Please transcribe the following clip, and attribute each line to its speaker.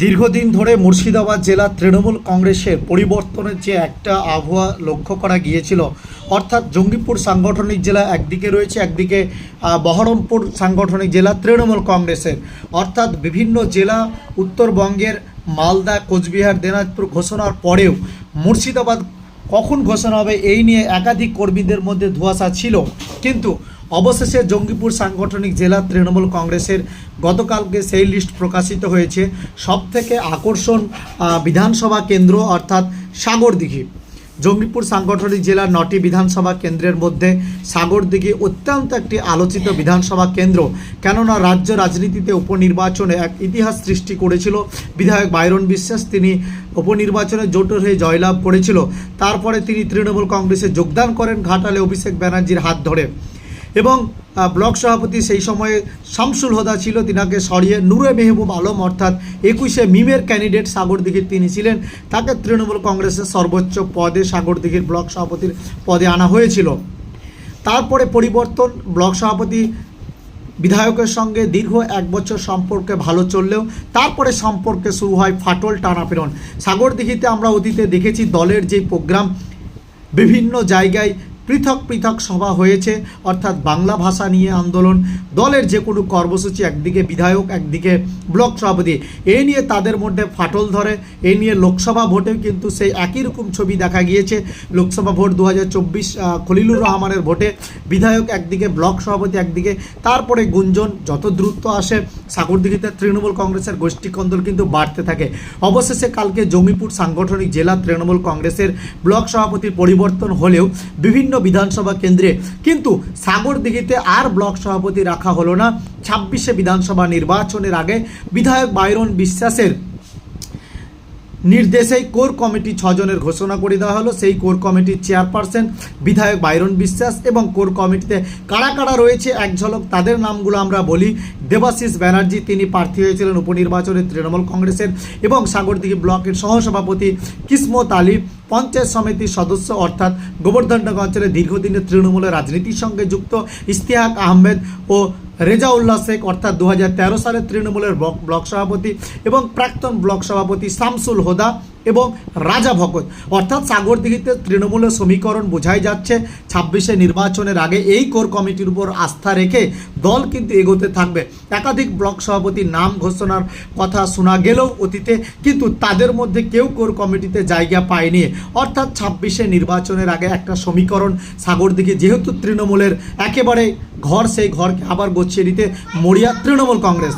Speaker 1: দীর্ঘদিন ধরে মুর্শিদাবাদ জেলা তৃণমূল কংগ্রেসের পরিবর্তনের যে একটা আবহাওয়া লক্ষ্য করা গিয়েছিল, অর্থাৎ জঙ্গিপুর সাংগঠনিক জেলা একদিকে রয়েছে, একদিকে বহরমপুর সাংগঠনিক জেলা তৃণমূল কংগ্রেসের, অর্থাৎ বিভিন্ন জেলা উত্তরবঙ্গের মালদা, কোচবিহার, দিনাজপুর ঘোষণার পরেও মুর্শিদাবাদ কখন ঘোষণা হবে এই নিয়ে একাধিক কর্মীদের মধ্যে ধোঁয়াশা ছিল। কিন্তু অবশেষে জঙ্গিপুর সাংগঠনিক জেলা তৃণমূল কংগ্রেসের গতকালকে সেই লিস্ট প্রকাশিত হয়েছে। সবথেকে আকর্ষণ বিধানসভা কেন্দ্র অর্থাৎ সাগরদিঘি। জঙ্গিপুর সাংগঠনিক জেলার 9টি বিধানসভা কেন্দ্রের মধ্যে সাগরদিঘি অত্যন্ত একটি আলোচিত বিধানসভা কেন্দ্র, কেননা রাজ্য রাজনীতিতে উপনির্বাচনে এক ইতিহাস সৃষ্টি করেছিল বিধায়ক বাইরন বিশ্বাস। তিনি উপনির্বাচনে জোটের হয়ে জয়লাভ করেছিল। তারপরে তিনি তৃণমূল কংগ্রেসে যোগদান করেন ঘাটালে অভিষেক ব্যানার্জির হাত ধরে, এবং ব্লক সভাপতি সেই সময়ে শামসুল হোদা ছিল, তিনাকে সরিয়ে নূরে মেহবুব আলম অর্থাৎ 21শে মিমের ক্যান্ডিডেট সাগরদিঘির তিনি ছিলেন। তাকে তৃণমূল কংগ্রেসের সর্বোচ্চ পদে সাগরদিঘির ব্লক সভাপতির পদে আনা হয়েছিল। তারপরে পরিবর্তন, ব্লক সভাপতি বিধায়কের সঙ্গে দীর্ঘ 1 বছর সম্পর্কে ভালো চললেও তারপরে সম্পর্কে শুরু হয় ফাটল টানাপেরন। সাগরদিঘিতে আমরা অতীতে দেখেছি দলের যে প্রোগ্রাম, বিভিন্ন জায়গায় পৃথক পৃথক সভা হয়েছে, অর্থাৎ বাংলা ভাষা নিয়ে আন্দোলন, দলের যে কোনো কর্মসূচি, একদিকে বিধায়ক একদিকে ব্লক সভাপতি, এই নিয়ে তাদের মধ্যে ফাটল ধরে। এই নিয়ে লোকসভা ভোটেও কিন্তু সেই একই রকম ছবি দেখা গিয়েছে। লোকসভা ভোট 2024 খলিলুর রহমানের ভোটে বিধায়ক একদিকে, ব্লক সভাপতি একদিকে। তারপরে গুঞ্জন যত দ্রুত আসে সাগরদিঘিতে তৃণমূল কংগ্রেসের গোষ্ঠী কন্দল কিন্তু বাড়তে থাকে। অবশেষে কালকে জঙ্গিপুর সাংগঠনিক জেলা তৃণমূল কংগ্রেসের ব্লক সভাপতির পরিবর্তন হলেও বিভিন্ন বিধানসভা কেন্দ্রে কিন্তু সাগরদিঘিতে আর ব্লক সভাপতি রাখা হলো না। 26শে বিধানসভা নির্বাচনের আগে বিধায়ক বাইরন বিশ্বাসের নির্দেশেই কোর কমিটি 6 জনের ঘোষণা করে দেওয়া হলো। সেই কোর কমিটির চেয়ারপারসন বিধায়ক বাইরন বিশ্বাস, এবং কোর কমিটিতে কারা কারা রয়েছে এক ঝলক তাদের নামগুলো আমরা বলি। দেবাশিস ব্যানার্জি, তিনি প্রার্থী হয়েছিলেন উপনির্বাচনে তৃণমূল কংগ্রেসের, এবং সাগরদিঘি ব্লকের সহসভাপতি কিসমত আলী, পঞ্চায়েত সমিতির সদস্য অর্থাৎ গোবর্ধননগর অঞ্চলে দীর্ঘদিনের তৃণমূলের রাজনীতির সঙ্গে যুক্ত ইশতিয়াক আহমেদ ও রেজাউল্লাহ শেখ অর্থাৎ 2013 সালে তৃণমূলের ব্লক সভাপতি, এবং প্রাক্তন ব্লক সভাপতি শামসুল হোদা এবং রাজা ভকত। অর্থাৎ সাগরদিঘিতে তৃণমূলের সমীকরণ বোঝাই যাচ্ছে 26শে নির্বাচনের আগে এই কোর কমিটির উপর আস্থা রেখে দল কিন্তু এগোতে থাকবে। একাধিক ব্লক সভাপতির নাম ঘোষণার কথা শোনা গেলেও অতীতে, কিন্তু তাদের মধ্যে কেউ কোর কমিটিতে জায়গা পায়নি। অর্থাৎ 26শে নির্বাচনের আগে একটা সমীকরণ সাগরদিঘি যেহেতু তৃণমূলের একেবারে ঘর, সেই ঘরকে আবার গছিয়ে দিতে মরিয়া তৃণমূল কংগ্রেস।